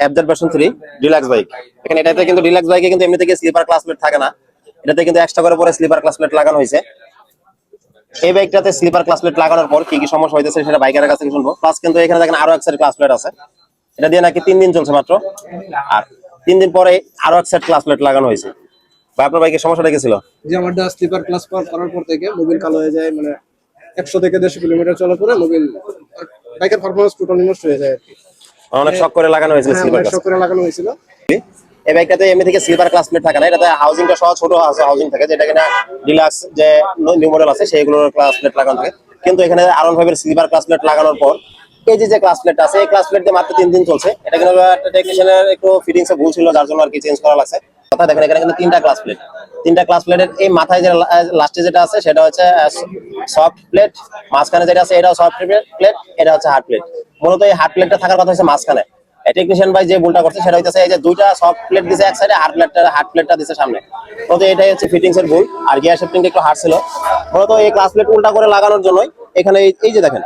FZ version 3 deluxe bike. এখানে এটাতে কিন্তু ডিলাক্স বাইকে কিন্তু এমনি থেকে স্লিপার ক্লাস প্লেট থাকে না, এটাতে কিন্তু এক্সট্রা করে পরে স্লিপার ক্লাস প্লেট লাগানো হয়েছে। এই বাইকটাতে স্লিপার ক্লাস প্লেট লাগানোর পর কি কি সমস্যা হইতেছে সেটা বাইকারের কাছ থেকে শুনবো। প্লাস কিন্তু এখানে দেখেন আরো এক সেট ক্লাস প্লেট আছে, এটা দিয়ে নাকি 3 দিন চলছে মাত্র, আর 3 দিন পরে আরো এক সেট ক্লাস প্লেট লাগানো হয়েছে। বা আপনার বাইকের সমস্যাটা কি ছিল? যে আমার স্লিপার ক্লাস করার পর থেকে মোবিল কালো হয়ে যায়, মানে 100 থেকে 150 কিলোমিটার চলার পরে মোবিল বাইকের পারফরম্যান্স টোটালি নষ্ট হয়ে যায় আর কি। অনেক শক করে লাগানো হয়েছিল স্লিপার ক্লাস। শক করে লাগানো হয়েছিল। এই বাইকটাতে এমনি থেকে স্লিপার ক্লাস প্লেট থাকে না, এটাতে হাউজিংটা সহ ছোট হাউজিং থাকে, যেটা কিনা ডিলাক্স যে নিউ মডেল আছে সেইগুলোর ক্লাস প্লেট লাগানো থাকে। কিন্তু এখানে R15 এর স্লিপার ক্লাস প্লেট লাগানোর পর এই যে ক্লাস প্লেট আছে, এই ক্লাস প্লেট দিয়ে মাত্র 3 দিন চলছে। এটা কিন্তু একটা টেকনিশিয়ানের একটু ফিটিংসে ভুল ছিল, যার জন্য আর কি চেঞ্জ করা লাগছে। কথা দেখেন এখানে কিন্তু 3টা ক্লাস প্লেট, 3টা ক্লাস প্লেটের এই মাথায় যে লাস্টে যেটা আছে সেটা হচ্ছে সফট প্লেট, মাঝখানে যেটা আছে এটাও সফট প্লেট, এটা হচ্ছে হার্ড প্লেট। মূলত এই হার্ড প্লেটটা থাকার কথা হচ্ছে মাঝখানে। টেকনিশিয়ান ভাই যে ভুলটা করছে সেটা হচ্ছে এই যে দুইটা সফট প্লেট দিছে এক সাইডে, হার্ড প্লেটটা দিছে সামনে। তো এটাই হচ্ছে ফিটিংস এর ভুল, আর গিয়ার শিফটিংটা একটু হার্ড ছিল। মূলত এই ক্লাস প্লেট উল্টা করে লাগানোর জন্যই এখানে এই যে দেখেন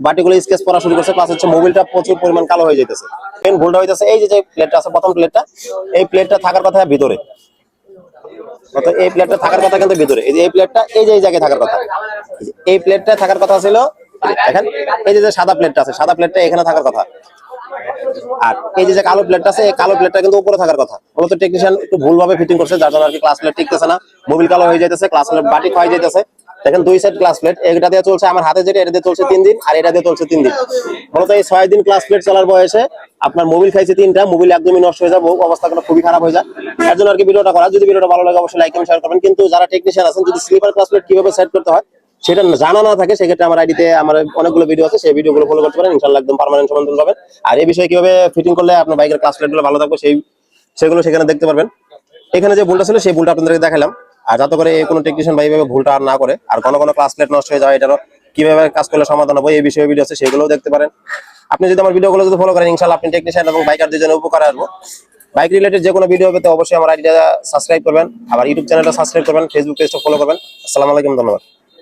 বাটিগুলো স্কেচ করা শুরু করছে, প্লাস হচ্ছে মোবিলটা প্রচুর পরিমাণ কালো হয়ে যাইতেছে। মেন ভুলটা হইতেছে এই যে প্লেটটা আছে প্রথম প্লেটটা, এই প্লেটটা থাকার কথা ভিতরে, এই প্লেটটা থাকার কথা কিন্তু ভিতরে, এই প্লেটটা এই যে এই জায়গায় থাকার কথা, এই প্লেটটা থাকার কথা ছিল দেখেন, এই যে সাদা প্লেটটা আছে, সাদা প্লেটটা এখানে থাকার কথা। আর এই যে কালো প্লেটটা আছে, এই কালো প্লেটটা কিন্তু উপরে থাকার কথা। মূলত টেকনিশিয়ান একটু ভুলভাবে ফিটিং করছে, যার জন্য আর কি ক্লাস প্লেট টিকতেছে না, মোবিল কালো হয়ে যাইতেছে, ক্লাস প্লেট বাটি খাওয়া যাইতেছে। দেখেন 2 সেট ক্লাস প্লেট, এটা দিয়ে চলছে আমার হাতে যেটা, এটা দিয়ে চলছে 3 দিন, আর এটা দিয়ে চলছে 3 দিন। মূলত এই 6 দিন ক্লাস প্লেট চলার বয়সে আপনার মোবিল খাইছে 3টা, মোবিল একদমই নষ্ট হয়ে যাবে, অবস্থা খুবই খারাপ হয়ে যায়। এর জন্য আর কি ভিডিওটা করা। যদি ভিডিওটা ভালো লাগে অবশ্যই লাইক এবং শেয়ার করবেন। কিন্তু যারা টেকনিশিয়ান আছেন, যদি স্লিপার ক্লাস প্লেট কিভাবে সেট করতে হয় সেটা জানা না থাকে, সেক্ষেত্রে আমার আইডিতে আমার অনেকগুলো ভিডিও আছে, সেই ভিডিওগুলো ফলো করতে পারেন, ইনশাআল্লাহ একদম পার্মানেন্ট সমাধান পাবেন। আর এই বিষয়ে কিভাবে ফিটিং করলে আপনার বাইকের ক্লাস প্লেটগুলো ভালো থাকবে সেগুলো সেখানে দেখতে পারবেন। এখানে যে ভুলটা ছিল সেই ভুলটা আপনাদেরকে দেখালাম, আর যাতে করে কোনো টেকনিশিয়ান ভাই এইভাবে ভুলটা আর না করে, আর কোনো ক্লাস প্লেট নষ্ট হয়ে যায় এটারও কিভাবে কাজ করলে সমাধান হবে এই বিষয়ে ভিডিও আছে, সেগুলোও দেখতে পারেন। আপনি যদি আমার ভিডিওগুলো যদি ফলো করেন, ইনশাআল্লাহ আপনি টেকনিশিয়ান এবং বাইকার দুজনের উপকারে আসবো। বাইক রিলেটেড যে কোনো ভিডিও পেতে অবশ্যই আমার আইডিটা সাবস্ক্রাইব করবেন, আবার ইউটিউব চ্যানেলটা সাবস্ক্রাইব করবেন, ফেসবুক পেজটা ফলো করবেন। আসসালামু আলাইকুম, ধন্যবাদ।